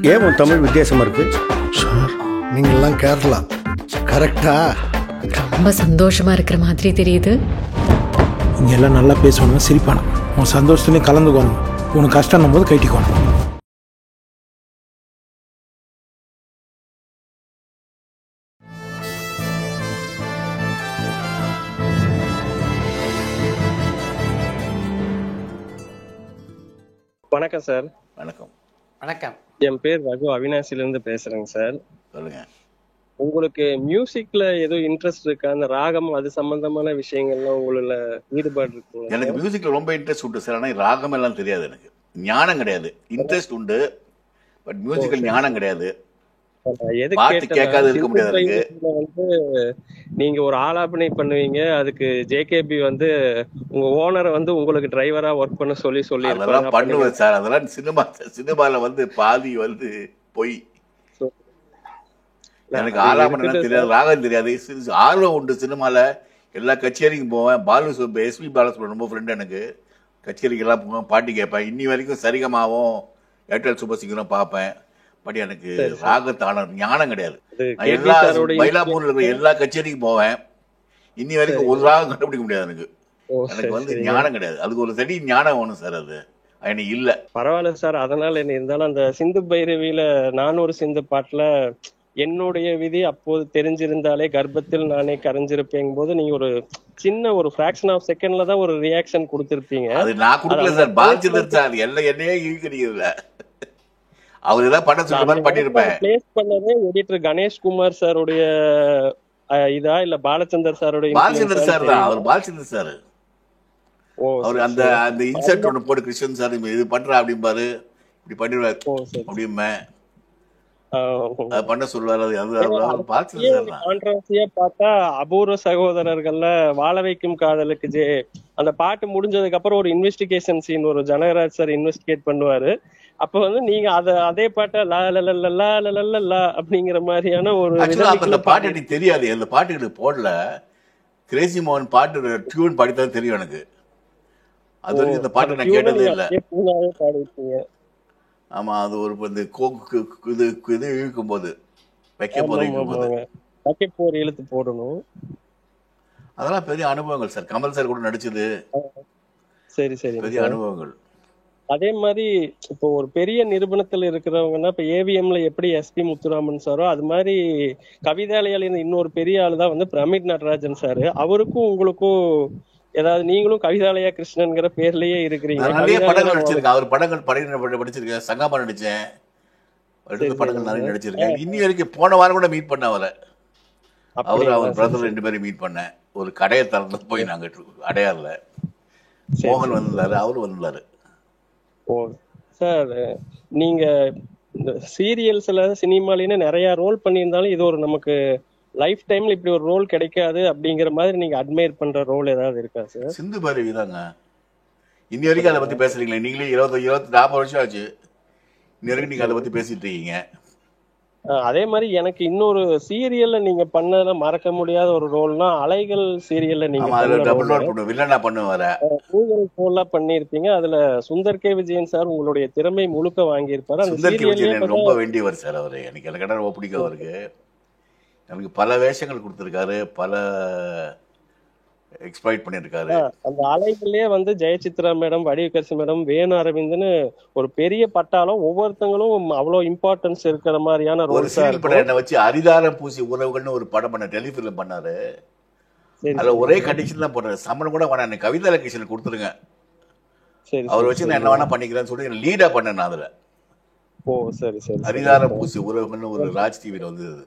ஏன் உன் தமிழ் வித்தியாசமா இருக்கு? சார் நீங்கள்லாம் கேரளா கரெக்டா? ரொம்ப சந்தோஷமா இருக்கிற மாதிரி தெரியுது. இங்கே எல்லாம் நல்லா பேசணும், சிரிப்பானும். உன் சந்தோஷத்துலேயும் கலந்துக்கணும். உனக்கு கஷ்டம் போது கைட்டிக்கணும். வணக்கம் சார். வணக்கம். வணக்கம். என் பேர் ரகு, அவினாசிலிருந்து பேசுறேங்க சார். சொல்லுங்க. உங்களுக்கு மியூசிக்ல ஏதோ இன்ட்ரெஸ்ட் இருக்கா? அந்த ராகம் அது சம்பந்தமான விஷயங்கள்லாம் உங்கள ஈடுபாடு இருக்குங்க? எனக்கு மியூசிக்ல ரொம்ப இன்ட்ரெஸ்ட் உண்டு சார். ஆனால் ராகம் எல்லாம் தெரியாது எனக்கு. ஞானம் கிடையாது. இன்ட்ரெஸ்ட் உண்டு, பட் மியூசிக்கல் ஞானம் கிடையாது. பாட்டு கேட்காது இருக்க முடியாது எனக்கு. வந்து நீங்க ஒரு ஆலாபனை பண்ணுவீங்க, அதுக்கு ஜேகேபி வந்து உங்க ஓனரை வந்து உங்களுக்கு டிரைவரா ஒர்க் பண்ண சொல்லி அதெல்லாம் பண்ணுவேன் சார். அதெல்லாம் சினிமால வந்து பாதி வந்து பொய். எனக்கு ஆலாபனை தெரியாது, ராகம் தெரியாது. ஆர்வம் உண்டு சினிமால. எல்லா கச்சேரிக்கும் போவேன். எஸ்பி பாலசுப்ரமணியம் ரொம்ப ஃப்ரெண்ட் எனக்கு. கச்சேரிக்கு எல்லாம் போவேன், பாட்டு கேட்பேன். இன்னி வரைக்கும் சரிகமாவும் ஏர்டெல் சூப்பர் சிங்கரும் பார்ப்பேன். பட் எனக்கு ராகத்தான ஞானம் கிடையாது. எல்லா மயிலாப்பூர்ல இருக்கிற எல்லா கச்சேரிக்கும் போவேன். இன்னி வரைக்கும் ஒரு ராகம் கண்டுபிடிக்க முடியாது எனக்கு. எனக்கு வந்து ஞானம் கிடையாது. அதுக்கு ஒரு தனி ஞானம் வேணும் சார். அது எனக்கு இல்ல. பரவாயில்ல சார். அதனால என்ன இருந்தாலும் அந்த சிந்து பைரவியில நானூறு சிந்து பாட்டுல என்னுடைய விதி அப்போது தெரிஞ்சிருந்தாலே கர்ப்பத்தில் நானே கரைஞ்சிருப்பேன் போது நீங்க ஒரு சின்ன ஒரு ஃபிராக்ஷன் ஆஃப் செகண்ட்ல தான் ஒரு ரியாக்ஷன் கொடுத்திருப்பீங்க. அது நான் கொடுக்கல சார், பாலச்சந்தர் சார். என்னையே இழுக்கிறீங்கல்ல. அவர் ஏதாவது பண்ண சொல்ற மாதிரி பண்ணிருப்பேன். பிளேஸ் பண்ணதே எடிட்டர் கணேஷ்குமார் சாருடைய இதா இல்ல பாலச்சந்தர் சாருடைய? பாலச்சந்தர் சார் தான். அவர் பாலச்சந்தர் சார். அவர் அந்த அந்த இன்சர்ட் ஒண்ணு போட்டு கிருஷ்ணன் சார் இது பண்றா அப்படிம்பாரு. இப்படி பண்ணிடுவாரு அப்படியுமே பண்ண சொல்லுவாரு. கான்ட்ரவர்சியா பார்த்தா அபூர்வ சகோதரர்கள்ல வாழ வைக்கும் காதலுக்கு அந்த பாட்டு முடிஞ்சதுக்கு அப்புறம் ஒரு இன்வெஸ்டிகேஷன் சீன் ஒரு ஜனகராஜ் சார் இன்வெஸ்டிகேட் பண்ணுவாரு. அப்ப வந்து நீங்க அதே பாட்டை லா லா லா அப்படிங்கிற மாதிரியான ஒரு அந்த பாட்டு எனக்கு தெரியாது. அந்த பாட்டு எனக்கு போடல. கிரேசி மோகன் பாட்டு டியூன் பாடித்தான் தெரியும் எனக்கு. அது வரைக்கும் இந்த பாட்டு நான் கேட்டதே இல்லை. ஆமா, அது ஒரு இந்த கோக்கு இது இழுக்கும் போது வைக்க போற இழுத்து போடணும். அதெல்லாம் பெரிய அனுபவங்கள் சார். கமல் சார் கூட நடிச்சது. சரி சரி, பெரிய அனுபவங்கள். அதே மாதிரி இப்போ ஒரு பெரிய நிறுவனத்துல இருக்கிறவங்கன்னா இப்ப ஏவிஎம்ல எப்படி எஸ்பி முத்துராமன் சாரோ அது மாதிரி கவிதாலயால இன்னொரு பெரிய ஆளுதான் வந்து பிரமிட் நடராஜன் சாரு. அவருக்கும் உங்களுக்கும் ஏதாவது நீங்களும் கவிதாலயா கிருஷ்ணன்ங்கிற பேர்லயே இருக்கிறீங்க. நிறைய படங்கள் நடிச்சிருக்கேன். அவர் படங்கள் படிச்சிருக்கேன். சங்காமா நடிச்சேன். படங்கள் நிறைய நடிச்சிருக்கேன். இன்னி வரைக்கும் போன வாரம் கூட மீட் பண்ண அவரை. அவர் பிரதர் 2 பேரும் மீட் பண்ணேன். ஒரு கடையை திறந்து போய் நாங்க அடையாறுல மோகன் வந்தாரு, அவரு வந்தாரு. ஓ சார், நீங்க இந்த சீரியல்ஸ்ல சினிமாலின்னு நிறைய ரோல் பண்ணியிருந்தாலும் இது ஒரு நமக்கு லைஃப் டைம்ல இப்படி ஒரு ரோல் கிடைக்காது அப்படிங்கிற மாதிரி நீங்க அட்மையர் பண்ற ரோல் ஏதாவது இருக்கா சார்? சிந்து பைரவி தாங்க. இன்னி வரைக்கும் அதை பத்தி பேசுறீங்களா? நீங்களே 40 வருஷம் ஆச்சு. இன்னி வரைக்கும் நீங்க அதை பத்தி பேசிட்டு இருக்கீங்க. அதே மாதிரி எனக்கு இன்னொரு சீரியல்ல நீங்க பண்ணத மறக்க முடியாத ஒரு ரோல்னா அலைகள் சீரியல்ல நீங்க பண்ணிருப்பீங்க. அதுல சுந்தர் கே விஜயன் சார் உங்களுடைய திறமை முழுக்க வாங்கியிருப்பாரு. சுந்தர் கே விஜயன் ரொம்ப வேண்டியவர் சார். அவரு எனக்கு ரொம்ப பிடிக்கும். அவருக்கு எனக்கு பல வேஷங்கள் கொடுத்திருக்காரு, பல எக்ஸ்ப்ளாய்ட் பண்ணிருக்காரு. அந்த அலைகளே வந்து ஜெயசித்ரா மேடம், வடிவகரசி மேடம், வேணு அரவிந்தன்னு ஒரு பெரிய பட்டாளம். ஒவ்வொருத்தங்களும் அவ்வளவு இம்பார்ட்டன்ஸ் இருக்கிற மாதிரியான ஒரு சீரியல் படம் என்ன வச்சு அரிதாரம் பூசி உறவுகள்னு ஒரு படம் பண்ண டெலிஃபிலிம் பண்ணாரு. அதுல ஒரே கண்டிஷன் தான் போடுறாரு. சம்மன் கூட வேணா, எனக்கு கவிதா லொகேஷன் கொடுத்துருங்க, அவர் வச்சு நான் என்ன வேணா பண்ணிக்கிறேன்னு சொல்லி லீடா பண்ணேன் அதுல. ஓ சரி சரி. அரிதாரம் பூசி உறவுகள்னு ஒரு ராஜ் டிவில வந்தது.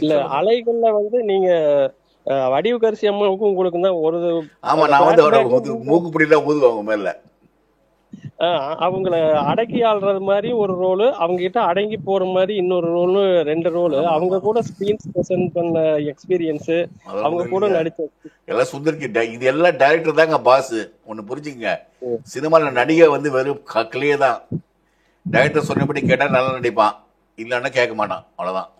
இல்ல அலைகள்ல வந்து நீங்க வடிவகரசி அம்மாவுக்கும் உங்களுக்கு தான் ஒரு ஆமா, நான் வந்து மூக்கு பிடிலாம் ஊதுவாங்க மேல. அவங்கள அடக்கி ஆள்றது மாதிரி ஒரு ரோலு, அவங்க கிட்ட அடங்கி போற மாதிரி இன்னொரு ரோலு, 2 ரோலு. அவங்க கூட ஸ்கிரீன் பிரசன்ட் பண்ண எக்ஸ்பீரியன்ஸ், அவங்க கூட நடிச்ச எல்லாம் சுந்தர்கி. இது எல்லாம் டைரக்டர் தாங்க பாஸ். ஒண்ணு புரிஞ்சுங்க, சினிமால நடிகை வந்து வெறும் கக்கலையே தான். டைரக்டர் சொன்னபடி கேட்டா நல்லா நடிப்பான், இல்லன்னா கேட்க மாட்டான், அவ்வளவுதான்.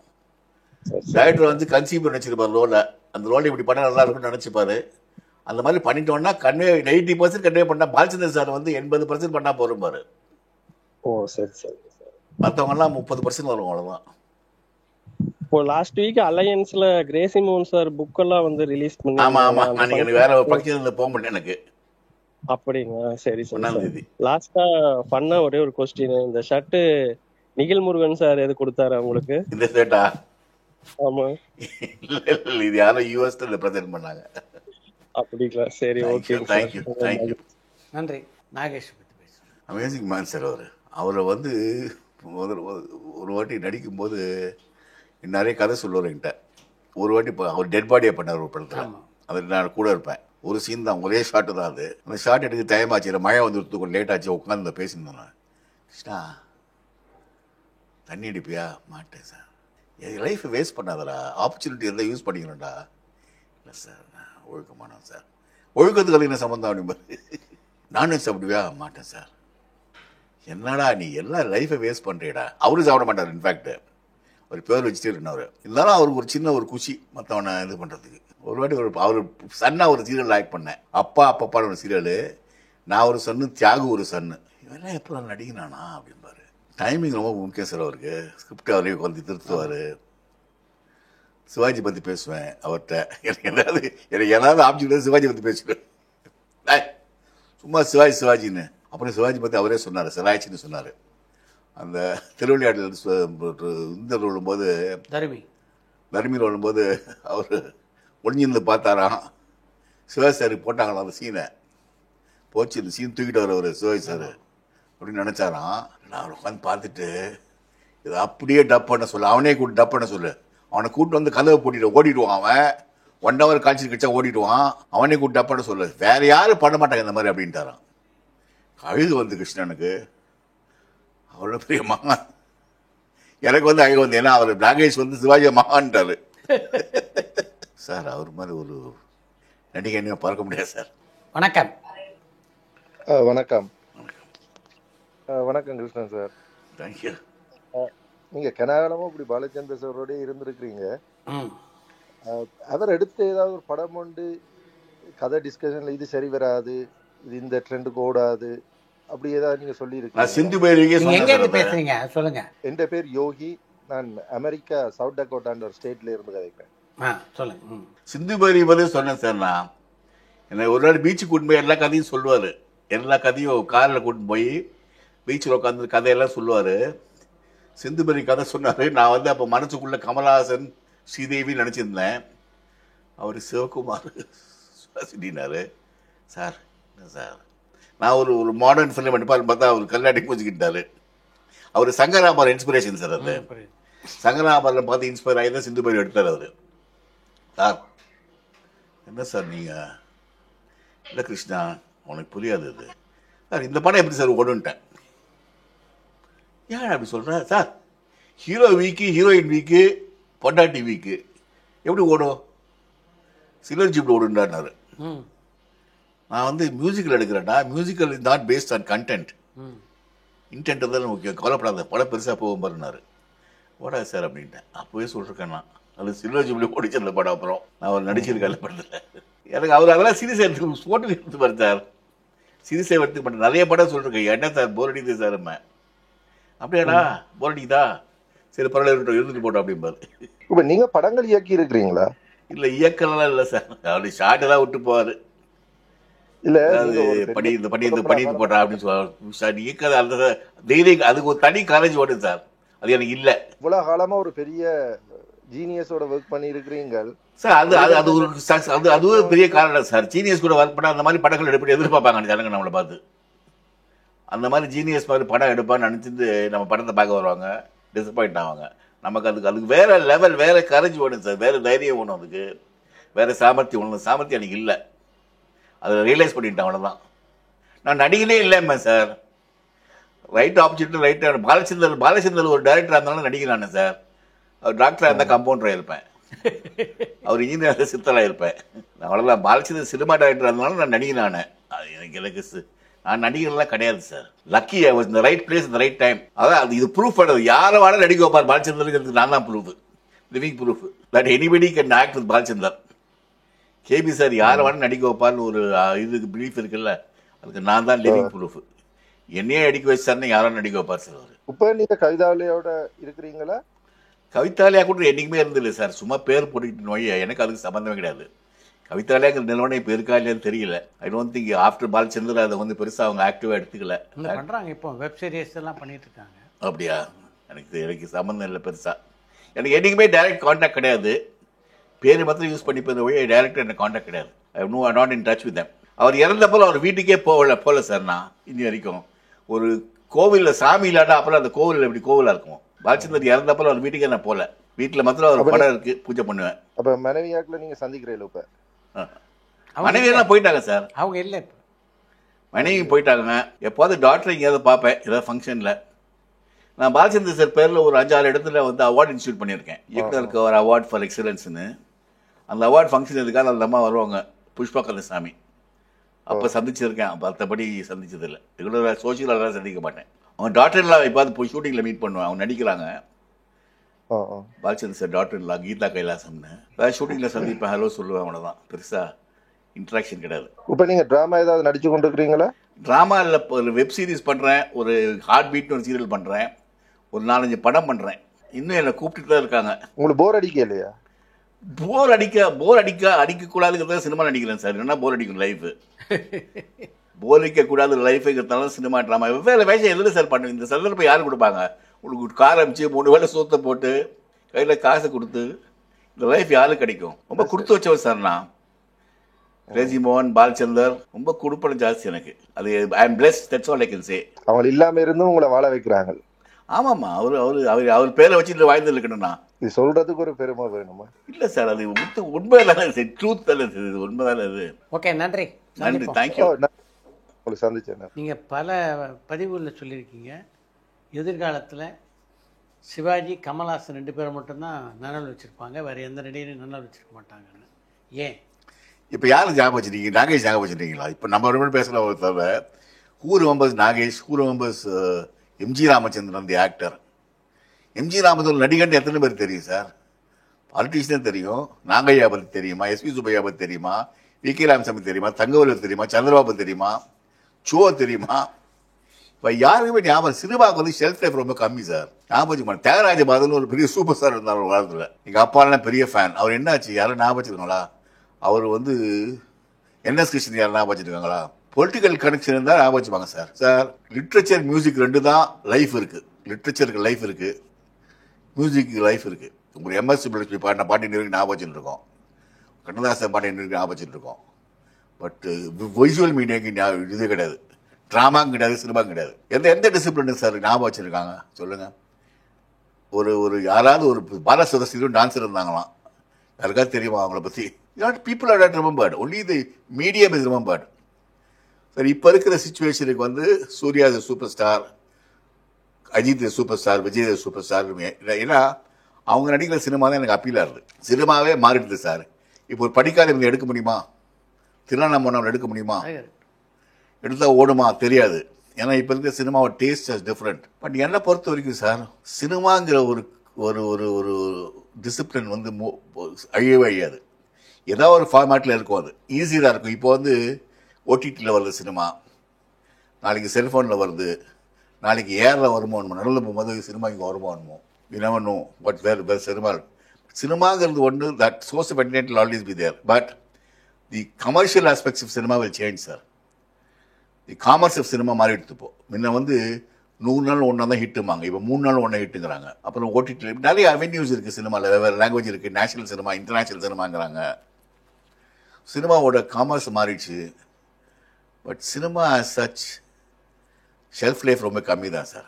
டைரக்டர் வந்து கன்சீவ் பண்ணி வச்சிருப்பாரு ரோல. அந்த ரோல் இப்படி பண்ணா நல்லா இருக்கும்னு நினைச்சுப்பாரு. அந்த மாதிரி பண்ணிட்டோம்னா 80% கன்வே பண்ணா பாலச்சந்தர் சார் வந்து 80% பண்ணா போறோம் பாரு. ஓ சரி சரி. மற்றவங்கலாம் 30% வரும், அவ்வளோதான். இப்போ லாஸ்ட் வீக் அலையன்ஸ்ல கிரேசி மோகன் சார் புக் எல்லாம் வந்து ரிலீஸ் ஆமா ஆமா, பண்ணி அன்னைக்கு எனக்கு வேற ஒரு ஃபங்க்ஷன் போக முடியல எனக்கு. அப்படிங்களா? சரி சரி 1ஆம் சார். தேதி. லாஸ்டா பண்ண ஒரே ஒரு கொஸ்டின், இந்த ஷர்ட் நிகில் முருகன் சார் எது கொடுத்தாரு உங்களுக்கு? இந்த சேட்டா ஆமா. இல்ல, இது யாரும் யூஎஸ்ல ரெப்ரசென்ட் பண்ணாங்க. அப்படிங்களா? சரி, ஓகே சார். தேங்க்யூ. நன்றி. நாகேஷ் பற்றி பேசுகிறேன். அமேசிங் மேன் சார் அவரை வந்து ஒரு வாட்டி நடிக்கும்போது நிறைய கதை சொல்லுவார் என்கிட்ட. ஒரு வாட்டி இப்போ அவர் டெட் பாடியை பண்ணார் ஒரு படத்தில், அதில் நான் கூட இருப்பேன். ஒரு சீன் தான், ஒரே ஷாட்டு தான் அது. அந்த ஷாட் எடுத்து டைம் ஆச்சு, மழை வந்துடுத்து, கொஞ்சம் லேட் ஆச்சு, உட்காந்து பேசியிருந்தேன் நான். கிருஷ்ணா தண்ணி அடிப்பியா? மாட்டேன் சார். என் லைஃப்பை வேஸ்ட் பண்ணாதடா, ஆப்பர்ச்சுனிட்டி இருந்தால் யூஸ் பண்ணிக்கணும்டா. இல்லை சார், நான் ஒழுக்கமானவன் சார். ஒழுக்கத்துக்கு என்ன சம்மந்தம் அப்படிம்பாரு. நான்வெஜ் சாப்பிடுவியா? மாட்டேன் சார். என்னடா நீ எல்லாம் லைஃப்பை வேஸ்ட் பண்ணுறியடா. அவரும் சாப்பிட மாட்டார். இன்ஃபேக்ட் ஒரு பியூர் வெஜிடேரியன் அவர். இருந்தாலும் அவருக்கு ஒரு சின்ன ஒரு குஷி மற்றவனை இது பண்ணுறதுக்கு. ஒரு வாட்டி அவர் சன்னா ஒரு சீரியல் ஆக்ட் பண்ணேன், அப்பா அப்பப்பான ஒரு சீரியலு. நான் ஒரு சன்னு, தியாகு ஒரு சன்னு. இவெல்லாம் எப்போ நடிக்கிறானா அப்படின்பாரு. டைமிங் ரொம்ப முக்கியம் சார் அவருக்கு. ஸ்கிரிப்ட் அவரே உட்காந்து திருத்துவார். சிவாஜி பற்றி பேசுவேன் அவர்கிட்ட. எனக்கு ஏதாவது ஆப்ஜெக்ட் சிவாஜி பற்றி பேசுவேன். சும்மா சிவாஜின்னு. அப்புறம் சிவாஜி பற்றி அவரே சொன்னார், சிராய்ச்சின்னு சொன்னார். அந்த திருவிளையாடல் இந்த விழும்போது, தர்மீர் விழும்போது அவர் ஒளிஞ்சிருந்து பார்த்தாராம். சிவாஜி சார் போட்டாங்களாம் அந்த சீனை. போச்சு, இந்த சீன் தூக்கிட்டு அவர் சிவாஜி சார் அப்படின்னு நினச்சாராம். நான் உட்காந்து பார்த்துட்டு, இதை அப்படியே டப் பண்ண சொல்லு, அவனே கூட்டு டப் பண்ண சொல்லு. அவனை கூப்பிட்டு வந்து கதவை ஓடிடுவான். அவன் 1 hour காய்ச்சல் கிச்சா ஓடிடுவான். அவனே கூப்பிட்டு டப் பண்ண சொல்லு, வேற யாரும் பண்ண மாட்டாங்க இந்த மாதிரி அப்படின்ட்டாரான். அழுது வந்து கிருஷ்ணனுக்கு அவ்வளோ பெரிய மகான். எனக்கு வந்து அழுகு வந்து, ஏன்னா அவர் நாகேஷ் வந்து சிவாஜி மகான்ட்டாரு. சார் அவர் மாதிரி ஒரு நடிகை என்ன பார்க்க முடியாது சார். வணக்கம். வணக்கம். வணக்கம் கிருஷ்ணன் சார். தேங்க்யூ. நீங்க கனகாலமும் இப்படி பாலச்சந்திர சாரோட இருந்திருக்கிறீங்க. அவர் எடுத்து ஏதாவது ஒரு படம் உண்டு கதை டிஸ்கஷன்ல இது சரி வராது, இது இந்த ட்ரெண்டுக்கு ஓடாது, அப்படி ஏதாவது நீங்க சொல்லி இருக்கீங்க? பேசுறீங்க சொல்லுங்க. என் பேர் யோகி. நான் அமெரிக்கா சவுத் டக்கோட்டான்ற ஒரு ஸ்டேட்ல இருந்து கதைக்கிறேன். சொல்லுங்க. சிந்து பேரி பற்றி சொன்னேன் சார். நான் என்ன ஒரு நாள் பீச்சுக்கு கூட்டு போய் எல்லா கதையும் சொல்லுவார். எல்லா கதையும் காரில் கூட்டு போய் பீச்சில் உட்காந்து கதையெல்லாம் சொல்லுவார். சிந்து பேரி கதை சொன்னார். நான் வந்து அப்போ மனசுக்குள்ள கமலஹாசன், ஸ்ரீதேவி நினச்சிருந்தேன். அவர் சிவகுமார் சுவாசினார். சார் என்ன சார், நான் ஒரு மாடர்ன் ஃபிலிம் எடுப்பாருன்னு பார்த்தா அவர் கர்நாடிக் பூஜிக்கிட்டாரு. அவர் சங்கராபார் இன்ஸ்பிரேஷன் சார். அது சங்கராபாரில் பார்த்து இன்ஸ்பயர் ஆகி தான் சிந்து பேரி எடுத்தார் அவர். சார் என்ன சார் நீங்கள், இல்லை கிருஷ்ணா உனக்கு புரியாது இது சார், இந்த படம் எப்படி சார் ஓடுன்ட்டேன். ஏன் அப்படி சொல்கிறேன் sir, hero weak, heroine weak, பொண்டாட்டி வீக்கு எப்படி ஓடும், சிலர்ஜி இப்படி ஓடுன்றாரு. நான் வந்து மியூசிக்கல் எடுக்கிறேன்டா, musical is not based on content, intent தான் முக்கியம், கவலைப்படாத படம் பெருசாக போகும் பாருன்னாரு. ஓடாது சார் அப்படின்ட்டேன். அப்போவே சொல்லிருக்கேன் நான், அது சில்வர் ஜூப்ளி ஓடிச்சிருந்த படம். அப்புறம் நான் அவர் நடிச்சிருக்கேன் படத்தில். எனக்கு அவர் அதெல்லாம் சீரியஸாக எடுத்து ஸ்போர்ட்டு எடுத்து பாரு சார், சீரியஸாக எடுத்து பண்ண நிறைய படம் சொல்லிருக்கேன். என்ன சார் போர் அடிக்குது சார், அப்படியாடா போர் அடிக்குதா, சரி பரவாயில்ல இருந்துட்டு போட்டோம் அப்படிம்பாரு. இப்போ நீங்க படங்கள் இயக்கி இருக்கிறீங்களா? இல்லை இயக்கலாம் இல்லை சார், அப்படி ஷார்ட் எல்லாம் விட்டு போவார். இல்ல படி இந்த பண்ணிட்டு போட்டா அப்படின்னு சொல்லுவாங்க. இயக்காது அந்த தைரியம், அதுக்கு ஒரு தனி காலேஜ் ஓடுது சார், அது எனக்கு இல்லை. இவ்வளவு காலமா ஒரு பெரிய ஜீனியஸோட ஒர்க் பண்ணி இருக்கிறீங்க சார். அது ஒரு அதுவே பெரிய காரணம் சார். ஜீனியஸ் கூட ஒர்க் பண்ண அந்த மாதிரி படங்கள் எடுப்படி எதிர்பார்ப்பாங்க ஜனங்க நம்மளை பார்த்து. அந்த மாதிரி ஜீனியஸ் மாதிரி படம் எடுப்பான்னு நினைச்சிட்டு நம்ம படத்தை பார்க்க வருவாங்க, டிசப்பாயிண்ட் ஆவாங்க. நமக்கு அதுக்கு வேற லெவல், வேற கரேஜ் வேணும் சார், வேற தைரியம் வேணும், அதுக்கு வேற சாமர்த்தியம் வேணும். சாமர்த்தியம் எனக்கு இல்லை, அதை ரியலைஸ் பண்ணிட்டேன், அவ்வளோதான். நான் நடிகனே இல்லைம்மா sir, right opportunity right. Balachander ஒரு டைரக்டராக இருந்தாலும் நடிக்கிறானே சார். அவர் டாக்டராக இருந்தால் கம்பவுண்டராக இருப்பேன், அவர் இன்ஜினியராக சித்தலாக இருப்பேன். நான் அவ்வளோதான். பாலச்சந்தர் சினிமா டைரக்டராக இருந்தாலும் நான் நடிகனானே. அது எனக்கு நான் நடிகர்லாம் கிடையாது sir. Lucky I was in the right place in the right time. அதான் அது இது ப்ரூஃப் பண்ணது. யாரை வேணா நடிக்க வைப்பார் பாலச்சந்தருக்கு, நான் தான் proof, living proof that anybody can act with Balachander. KB sir யாரை வேணா நடிக்க வைப்பார்னு ஒரு இதுக்கு பிலீஃப் இருக்குல்ல, அதுக்கு நான் தான் லிவிங் ப்ரூஃப். என்னையே நடிக்க வச்சாருன்னு யாரும் நடிக்க வைப்பார் சார் அவர். இப்ப நீங்க கவிதாலயோட இருக்கிறீங்களா? கவிதாலயா கூட என்னைக்குமே இருந்தில்லை சார், சும்மா பேர் போட்டுக்கிட்டு நோய், எனக்கு அதுக்கு சம்மந்தமே கிடையாது. கவிதாலயாங்கிற நிறுவனம் இப்போ இருக்கா இல்லையான்னு தெரியல. I don't think after Balachander அதை வந்து பெருசாக அவங்க ஆக்டிவாக எடுத்துக்கல. பண்றாங்க, இப்போ வெப் சீரிஸ் எல்லாம் பண்ணிட்டு இருக்காங்க. அப்படியா? எனக்கு சம்மந்தம் இல்லை பெருசாக. எனக்கு என்றைக்குமே டைரக்ட் கான்டாக்ட் கிடையாது, பேர் மாத்திரம் யூஸ் பண்ணிப்பது வழி டைரக்டாக எனக்கு கான்டாக்ட் கிடையாது. I know I not in touch with them. அவர் இறந்தப்போ அவர் வீட்டுக்கே போகல சார் நான் இன்னி வரைக்கும். ஒரு கோவிலில் சாமி இல்லாட்டா அப்புறம் அந்த கோவில் எப்படி கோவிலாக இருக்கும். பாலச்சந்தர் இறந்தப்போ அவர் வீட்டுக்கே நான் போகல, வீட்டில் மாத்திரம் அவர் படம் இருக்கு பூஜை பண்ணுவேன். அப்ப மனைவியாக்குல நீங்க சந்திக்கிறீங்களா? இப்ப மனைவியெல்லாம் போயிட்டாங்க சார், அவங்க இல்லை இப்போ. மனைவி போயிட்டாங்க. எப்போது டாக்டர் எங்கேயாவது பார்ப்பேன் ஏதாவது ஃபங்க்ஷனில். நான் பாலச்சந்தர் சார் பேரில் ஒரு 5-6 இடத்துல வந்து அவார்டு இன்ஸ்டியூட் பண்ணியிருக்கேன். இயக்குனருக்கு ஒரு அவார்ட் ஃபார் எக்ஸலன்ஸ்னு. அந்த அவார்டு ஃபங்க்ஷன் எதுக்காக அந்த அம்மா வருவாங்க, புஷ்பா கந்தசாமி. அப்போ சந்திச்சிருக்கேன், மற்றபடி சந்திச்சதில்லை. ரெகுலராக சோசியலாக சந்திக்க மாட்டேன். அவன் டாக்டர் எல்லாம் இப்போ போய் ஷூட்டிங்கில் மீட் பண்ணுவேன். அவங்க நடிக்கிறாங்க. பாலச்சந்தர் சார் டாக்டர் இல்லா கீதா கைலாசம்னு ஷூட்டிங்கில் சந்திப்பேன், ஹலோ சொல்லுவேன், அவ்வளோதான். பெருசாக இன்ட்ராக்ஷன் கிடையாது. இப்போ நீங்க டிராமா ஏதாவது நடிச்சு கொண்டு இருக்கிறீங்களா? ட்ராமா இல்லை, ஒரு வெப் சீரிஸ் பண்ணுறேன், ஒரு ஹார்ட் பீட்னு ஒரு சீரியல் பண்ணுறேன், ஒரு 4-5 படம் பண்ணுறேன். இன்னும் என்னை கூப்பிட்டுட்டு தான் இருக்காங்க. உங்களுக்கு போர் அடிக்க இல்லையா? போர் அடிக்கக்கூடாதுங்கிறத சினிமா நடிக்கிறேன் சார். என்ன போர் அடிக்கும் லைஃபு, போர் அடிக்கக்கூடாது லைஃபுங்கிறதுனால சினிமா ட்ராமா வெவ்வேறு வேஷம் எதில் சார் பண்ணுவேன். இந்த சந்தர்ப்பம் யார் கொடுப்பாங்க? உங்களுக்கு கார் அமிச்சு 3 வேளை சோத்தை போட்டு கையில் காசை கொடுத்து இந்த லைஃப் யாருக்கு கிடைக்கும்? ரொம்ப கொடுத்து வச்சவன் சார் நான். ரேஜி மோகன், பாலச்சந்தர் ரொம்ப கொடுப்பன ஜாஸ்தி எனக்கு. அது I am blessed, that's all I can say. அவங்க இல்லாம இருந்தும் உங்களை வாழ வைக்கிறாங்க. ஆமாம்மா, அவர் பேரை வச்சுட்டு வாழ்ந்து இருக்கணும்னா இது சொல்றதுக்கு ஒரு பெருமை வேணுமா? இல்லை சார், அது உண்மை தானே, ட்ரூத் தானே, உண்மை தானே அது. ஓகே, நன்றி. நன்றி, தேங்க்யூ. உங்களை சந்திச்சேன். நீங்கள் பல பதிவுகளில் சொல்லியிருக்கீங்க, எதிர்காலத்தில் சிவாஜி கமல்ஹாசன் 2 பேரை மட்டும்தான் நினைவு வச்சுருப்பாங்க, வேறு எந்த நடிகரையும் நினைவு வச்சுருக்க மாட்டாங்கன்னு. ஏன் இப்போ யாரும் ஞாபகம் வச்சுட்டீங்க? நாகேஷ் ஞாபகம் வச்சுட்டீங்களா? இப்போ நம்ம ஒரு பேசல ஒரு தவிர who remembers Nagesh, who remembers MG Ramachandran the actor. MG Ramachandran நடிகன் எத்தனை பேர் தெரியும் சார்? பாலிட்டிஷியன் தெரியும். நாகையா பற்றி தெரியுமா? எஸ்பி சுப்பையா பற்றி தெரியுமா? வி.கே. ராமசாமி தெரியுமா? தங்கவேலு தெரியுமா? சந்திரபாபு தெரியுமா? சோ தெரியுமா? இப்போ யாருக்குமே ஞாபகம். சினிமாவுக்கு வந்து ஷெல்ஃப் லைஃப் ரொம்ப கம்மி சார். ஞாபகம் தியாகராஜ பாதன் ஒரு பெரிய சூப்பர் ஸ்டார் இருந்தார் ஒரு காலத்தில். எங்கள் அப்பாலாம் பெரிய ஃபேன். அவர் என்னாச்சு? யாரும் ஞாபகம் வச்சுருக்காங்களா? அவர் வந்து என்எஸ் கிருஷ்ணன் யாரும் ஞாபகம் வச்சுருக்காங்களா? பொலிட்டிக்கல் கனெக்ஷன் இருந்தால் ஞாபகம் வச்சுப்பாங்க சார். சார் லிட்ரேச்சர் மியூசிக் 2 தான் லைஃப் இருக்குது. லிட்ரேச்சருக்கு லைஃப் இருக்குது, மியூசிக்கு லைஃப் இருக்குது. உங்களுக்கு எம்எஸ் சுப்புலட்சுமி பாடின பாட்டு இன்னும் ஞாபகம் வச்சுட்டு இருக்கோம், கண்ணதாசன் பாட்டு இன்னும் ஞாபகம் வச்சுட்டு இருக்கோம். பட் விஷுவல் மீடியாவுக்கு இது கிடையாது, ட்ராமாவும் கிடையாது, சினிமாவும் கிடையாது. எந்த டிசிப்ளினுக்கு சார் ஞாபகம் வச்சுருக்காங்க சொல்லுங்கள்? ஒரு யாராவது ஒரு பாலசுப்ரமணியம் டான்ஸர் இருந்தாங்களாம், யாருக்காவது தெரியுமா அவங்கள பற்றி? People are not remembered, only the medium is remembered. Sir இப்போ இருக்கிற சுச்சுவேஷனுக்கு வந்து Suriya is super star, Ajith super star, Vijay super star. ஏன்னா அவங்க நடிக்கிற சினிமா தான் எனக்கு அப்பீலாக இருக்குது. சினிமாவே மாறிடுது சார். இப்போ ஒரு படிக்காத இவங்க எடுக்க முடியுமா? திருவண்ணாமலை எடுக்க முடியுமா? எடுத்தால் ஓடுமா? தெரியாது. ஏன்னா இப்போ இருக்கிற சினிமாவோட டேஸ்ட் இஸ் டிஃப்ரெண்ட். பட் என்னை பொறுத்த வரைக்கும் சார், சினிமாங்கிற ஒரு ஒரு ஒரு ஒரு டிசிப்ளின் வந்து அழியவே அழியாது. ஏதாவது ஒரு ஃபார்மேட்டில் இருக்கும், அது ஈஸியாக இருக்கும். இப்போ வந்து ஓடிடியில் வருது சினிமா, நாளைக்கு செல்ஃபோனில் வருது, நாளைக்கு ஏரில் வருமோ, நடுவில் போகும்போது சினிமா இங்கே வருமோ என்னமோ, யூ நெவர் நோ பட் வேறு சினிமாங்கிறது ஒன்று that source of entertainment will always be there, but the commercial aspects of cinema will change sir. The commerce of cinema மாறி எடுத்துப்போ. முன்ன வந்து 100 நாள் ஒன்றா தான் ஹிட்டுமாங்க, இப்போ 3 நாள் ஒன்றா ஹிட்டுங்கிறாங்க. அப்புறம் ஓடிடியில் நிறைய அவென்யூஸ் இருக்குது, சினிமாவில் வெவ்வேறு லாங்குவேஜ் இருக்குது, நேஷனல் சினிமா, இன்டர்நேஷ்னல் சினிமாங்கிறாங்க. சினிமாவோட காமர்ஸ் மாறிடுச்சு. But cinema as such shelf life ரொம்ப கம்மி தான் சார்.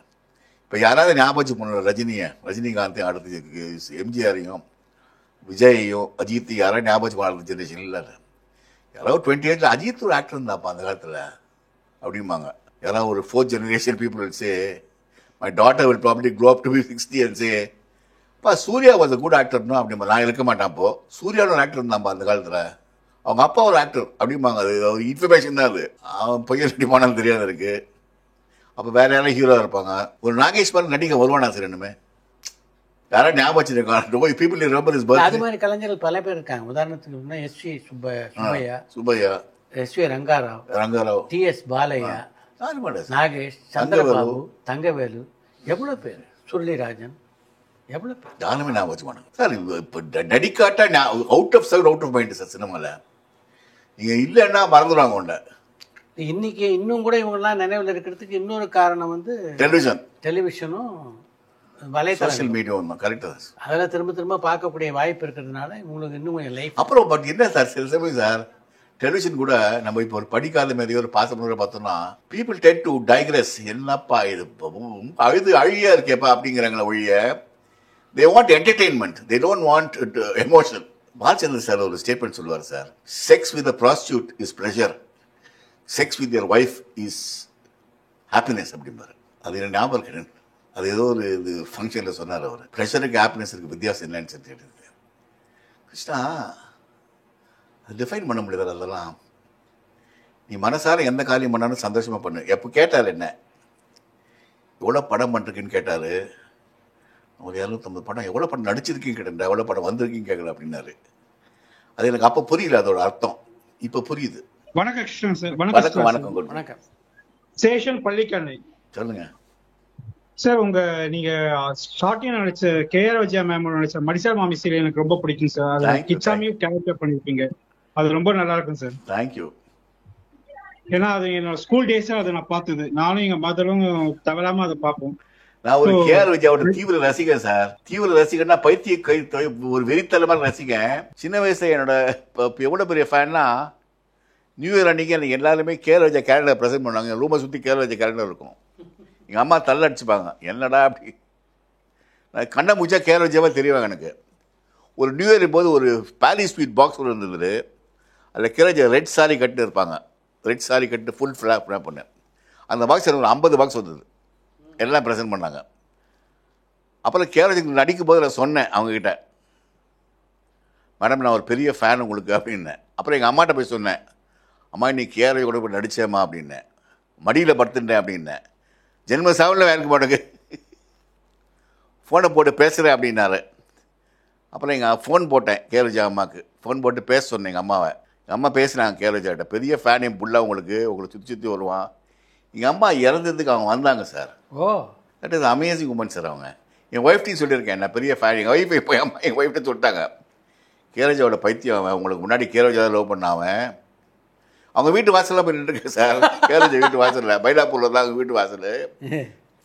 இப்போ யாராவது ஞாபகம் பண்ண ரஜினிகாந்தையும் அடுத்து எம்ஜிஆரையும் விஜயையும் அஜித்தையும் யாராவது ஞாபகம் பண்ண ஜென்ரேஷன் இல்லை. யாராவது 20 years அஜித் ஒரு ஆக்டர் இருந்தாப்பா அந்த காலத்தில் அப்படிம்பாங்க. யாராவது ஒரு 4th generation people will say, my daughter will probably grow up to be 60 and say, பா சூர்யா வாஸ் அ குட் ஆக்டர்னா அப்படிம்பா. நான் இருக்க மாட்டேன். அப்போ சூர்யாவோட ஒரு ஆக்டர் இருந்தாப்பா அந்த காலத்தில், அவங்க அப்பா ஒரு ஆக்டர் அப்படிம்பாங்க. அது ஒரு இன்ஃபர்மேஷன் தான். அது அவன் பையன் ரெடி போனாலும் தெரியாது இருக்கு. அப்போ வேற யாரும் ஹீரோ இருப்பாங்க. ஒரு நாகேஸ்வரன் நடிக்க வருவானா சார்? என்னமே யாராவது ஞாபகம் வச்சிருக்காங்க? People remember is birth. அது மாதிரி கலைஞர்கள் பல பேர் இருக்காங்க. உதாரணத்துக்கு SV Subbaiah, Subbaiah, SV Ranga Rao, Ranga Rao, TS Balaiah, யாரு மாட்டார் சார். நாகேஷ், சந்திரபாபு, தங்கவேலு, எவ்வளோ பேர், சுருளிராஜன், எவ்வளோ பேர் யாருமே நான் வச்சு மாட்டேங்க சார். இப்போ டெடிக்காட்டாக out of sight out of mind sir சினிமாவில். நீங்கள் இல்லைன்னா மறந்துடுவாங்க உண்ட. இன்னைக்கு இன்னும் கூட இவங்கெல்லாம் நினைவில் இருக்கிறதுக்கு இன்னொரு காரணம் வந்து டெலிவிஷனும் சோஷியல் வலைத்தளம், மீடியாவும் தான். கரெக்டாக தான் சார். அதெல்லாம் திரும்ப திரும்ப பார்க்கக்கூடிய வாய்ப்பு இருக்கிறதுனால உங்களுக்கு இன்னும் கொஞ்சம் லைஃப். அப்புறம் பட் என்ன சார் சில சமயம் சார் டெலிவிஷன் கூட நம்ம இப்போ ஒரு படிக்காத மாதிரியோ ஒரு பாசமுறை பார்த்தோம்னா பீப்புள் டெட் டு டைக்ரெஸ். என்னப்பா இது அழுது அழியா இருக்கேப்பா அப்படிங்கிறாங்களே ஒழிய they want entertainment, they don't want emotion. Balachander sir ஒரு ஸ்டேட்மெண்ட் சொல்லுவார் sir, sex with a prostitute is pleasure, sex with your wife is happiness அப்படிம்பாரு. அது என்ன ஞாபகம் இருக்கு. அது ஏதோ ஒரு இது ஃபங்க்ஷனில் சொன்னார் அவர். ப்ரெஷருக்கு ஹாப்பினஸ் இருக்குது, வித்தியாசம் என்னன்னு சொல்லி கிருஷ்ணா அது டிஃபைன் பண்ண முடியாது. அதெல்லாம் நீ மனசார எந்த காரியம் பண்ணாலும் சந்தோஷமாக பண்ணு. எப்போ கேட்டார் என்ன எவ்வளோ படம் பண்ணிருக்குன்னு கேட்டார். ஒரு 250 படம் எவ்வளோ படம் நடிச்சிருக்கீங்க கேட்டேன், எவ்வளோ படம் வந்திருக்கீங்க கேட்கல அப்படின்னாரு. அது எனக்கு அப்போ புரியல அதோட அர்த்தம், இப்போ புரியுது. வணக்கம் கிருஷ்ணன் சார். வணக்கம் வணக்கம் வணக்கம். சேஷன் பள்ளிக்கண்ணை சொல்லுங்க சார். நீங்க ஷார்ட்டியா நடிச்ச கேஆர் விஜயா மேம் நடிச்ச மடிசார் மாமி சீரியல் எனக்கு ரொம்ப பிடிக்கும் சார். அது கிச்சாமியும் கேரக்டர் பண்ணிருப்பீங்க, அது ரொம்ப நல்லா இருக்கும் சார். தேங்க்யூ. ஏன்னா அது என்னோட ஸ்கூல் டேஸா அதை நான் பார்த்தது, நானும் எங்க மதரும் தவறாம அதை பார்ப்போம். நான் ஒரு கேஆர் விஜயாவோட தீவிர ரசிகன் சார். தீவிர ரசிகன்னா பைத்திய ஒரு வெறித்தலமான ரசிகன். சின்ன வயசுல என்னோட எவ்வளவு பெரிய ஃபேன்னா நியூ இயர் அன்னைக்கு எனக்கு எல்லாருமே கேஆர் விஜயா கேரக்டர் ப்ரெசென்ட் பண்ணுவாங்க. ரூமை சுற்றி கேஆர் விஜயா கேரக்டர் இருக்கும். எங்கள் அம்மா தள்ள அடிச்சுப்பாங்க, என்னடா அப்படி. நான் கண்ணை முடிச்சா கேஆர் விஜயாவாக தெரியுவாங்க எனக்கு. ஒரு நியூ இயர் போது ஒரு பாரிஸ் ஸ்வீட் பாக்ஸ் ஒன்று இருந்தது. அதில் கேஆர் விஜயா ரெட் சாரி கட்டு இருப்பாங்க, ரெட் சாரி கட்டு ஃபுல் ஃப்ளாப் பண்ணேன். அந்த பாக்ஸ் எனக்கு ஒரு 50 பாக்ஸ் வந்தது, எல்லாம் ப்ரெசென்ட் பண்ணாங்க. அப்புறம் கேஆர் விஜயா நடிக்கும் போது நான் சொன்னேன் அவங்கக்கிட்ட, மேடம் நான் ஒரு பெரிய ஃபேன் உங்களுக்கு அப்படின்னேன். அப்புறம் எங்கள் அம்மாட்ட போய் சொன்னேன், அம்மா இன்னைக்கு கேஆர் விஜயா கூட போய் நடித்தேம்மா அப்படின்னேன், மடியில் படுத்துட்டேன் அப்படின்னேன். ஜென்ம சாவில் வேலைக்கு மாட்டேங்க ஃபோனை போட்டு பேசுகிறேன் அப்படின்னாரு. அப்புறம் எங்கள் ஃபோன் போட்டேன் கேஆர் விஜயா அம்மாவுக்கு, ஃபோன் போட்டு பேச சொன்னேன் எங்கள் அம்மாவை. எங்கள் அம்மா பேசுனாங்க கேஆர் விஜயாட்ட, பெரிய ஃபேன் என் புள்ள உங்களை சுற்றி சுற்றி வருவான். எங்கள் அம்மா இறந்ததுக்கு அவங்க வந்தாங்க sir. Oh, that is amazing woman sir. அவங்க என் ஒய்ஃப்டையும் சொல்லியிருக்கேன், நான் பெரிய ஃபேன். எங்கள் ஒய்ஃப் இப்போ எங்கள் ஒய்ஃப்ட்ட சொல்லிட்டாங்க, கேஆர் விஜயாவோட பைத்தியம் அவன், உங்களுக்கு முன்னாடி கேஆர் விஜயா லவ் பண்ணாவன். அவங்க வீட்டு வாசலில் போய் நின்றுருக்கு சார். கேஆர் விஜயா வீட்டு வாசலில் மயிலாப்பூரில் தான் அவங்க வீட்டு வாசல்.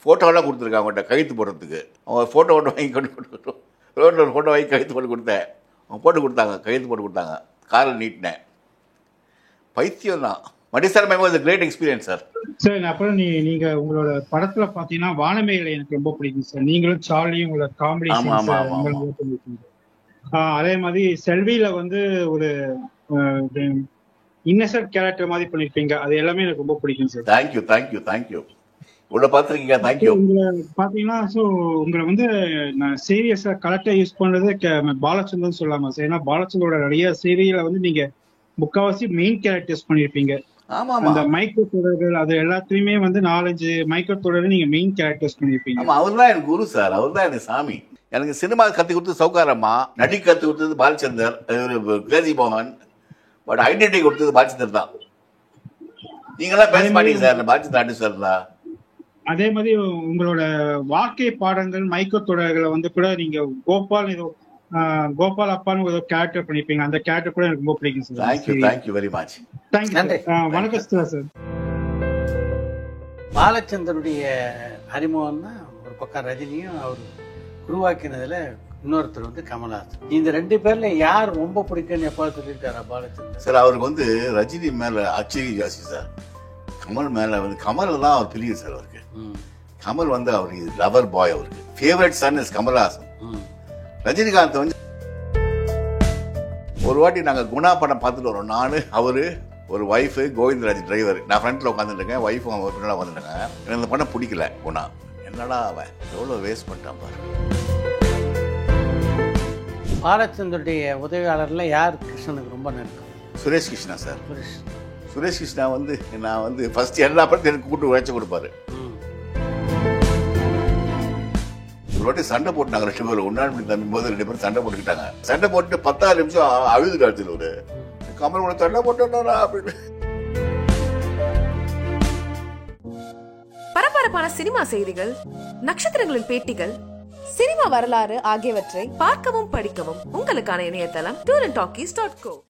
ஃபோட்டோலாம் கொடுத்துருக்காங்க அவங்கள்ட்ட கைத்து போடுறதுக்கு. அவங்க ஃபோட்டோ வாங்கி கொண்டு ரோட்டில் ஒரு ஃபோட்டோ வாங்கி கைத்து போட்டு கொடுத்தேன். அவங்க போட்டு கொடுத்தாங்க, கைத்து போட்டு கொடுத்தாங்க, காரில் நீட்டினேன். பைத்தியம் தான். Madisar ma'am was a great experience sir. Sir அப்புறம் நீங்க உங்களோட படத்துல பாத்தீங்கன்னா வானமையில எனக்கு ரொம்ப பிடிக்கும் சார். நீங்களும் சார்லியும் உங்களோட காமெடி அதே மாதிரி செல்வியில வந்து ஒரு இன்னசென்ட் கேரக்டர் மாதிரி பண்ணிருப்பீங்க, அது எல்லாமே எனக்கு ரொம்ப பிடிக்கும் சார். Thank you thank you thank you. உள்ள பார்த்துருக்கீங்க, தேங்க்யூ. உங்களை பாத்தீங்கன்னா ஸோ உங்களை வந்து நான் சீரியஸா கரெக்டா யூஸ் பண்றது பாலச்சந்திரன் சொல்லாமா சார். ஏன்னா பாலச்சந்திரோட நிறைய சீரியலை வந்து நீங்க முக்காவாசி மெயின் கேரக்டர்ஸ் பண்ணிருப்பீங்க. அந்த மைக்ரோ தொடர்கள் அது எல்லாத்துலயுமே வந்து 4-5 மைக்ரோ தொடர்கள் நீங்க மெயின் கேரக்டர்ஸ் பண்ணிருப்பீங்க. ஆமா, அவர் தான் எனக்கு குரு சார், அவர் தான் எனக்கு சாமி. எனக்கு சினிமா கற்றுக் கொடுத்தது சௌகாரம்மா, நடிக்க கற்றுக் கொடுத்தது பாலச்சந்தர், கிரேசி மோகன். பட் ஐடென்டிட்டி கொடுத்தது பாலச்சந்தர் தான். நீங்களாம் பேச மாட்டீங்க சார், பாலச்சந்தர் ஆர்டிஸ்ட் சார் தான். அதே மாதிரி உங்களோட வாழ்க்கை பாடங்கள் மைக்கோ தொடர்களை வந்து கூட நீங்க கோபால் அப்பான்னு ஒரு கேரக்டர் பண்ணிருப்பீங்க, அந்த கேரக்டர் கூட எனக்கு ரொம்ப பிடிக்கும் சார். Thank you very much. வணக்கம் சார். பாலச்சந்தருடைய அறிமுகம்னா ஒரு பக்கம் ரஜினியும் அவர் உருவாக்கினதுல இன்னொருத்தர் வந்து கமல்ஹாசன். இந்த 2 பேர்ல யார் ரொம்ப பிடிக்கும்னு எப்பாவது சொல்லியிருக்காரா பாலச்சந்தர் சார்? அவருக்கு வந்து ரஜினி மேல ஆச்சரியம் ஜாஸ்தி சார். கமல் மேல வந்து கமல் தான் அவர் பிரியும் சார். அவருக்கு கமல் வந்து அவருக்கு லவர் பாய், அவருக்கு favourite son is Kamal Haasan. Rajinikanth வந்து ஒரு வாட்டி நாங்கள் குணா படம் பார்த்துட்டு வரோம், நான் அவரு ஒரு ஒய்ஃபு கோவிந்தராஜ் டிரைவர், நான் ஃப்ரண்ட்ல உட்காந்துருக்கேன், ஒய்ஃபும் அவங்க பின்னால வந்துருக்காங்க. எனக்கு அந்த படம் பிடிக்கல. குணா என்னடா அவன் எவ்வளோ வேஸ்ட் பண்ணிட்டான் பாரு. பாலச்சந்தருடைய உதவியாளர்ல யார் கிருஷ்ணனுக்கு ரொம்ப நெருக்கம்? சுரேஷ் கிருஷ்ணா சார். சுரேஷ் கிருஷ்ணா வந்து நான் வந்து ஃபர்ஸ்ட் எல்லா படத்தையும் எனக்கு கூட்டு உழைச்சி கொடுப்பாரு. ஒரு வாட்டி சண்டை போட்டுனாங்க 2 பேரும், உண்ணாண்மை தம்பி போது 2 பேரும் சண்டை போட்டுக்கிட்டாங்க. சண்டை போட்டு 10 நிமிஷம் அழுது காலத்தில் ஒரு கமல் கூட சண்டை போட்டா அப்படின்னு. பரபரப்பான சினிமா செய்திகள், நட்சத்திரங்களின் பேட்டிகள், சினிமா வரலாறு ஆகியவற்றை பார்க்கவும் படிக்கவும் உங்களுக்கான இணையதளம் tourantalkies.co.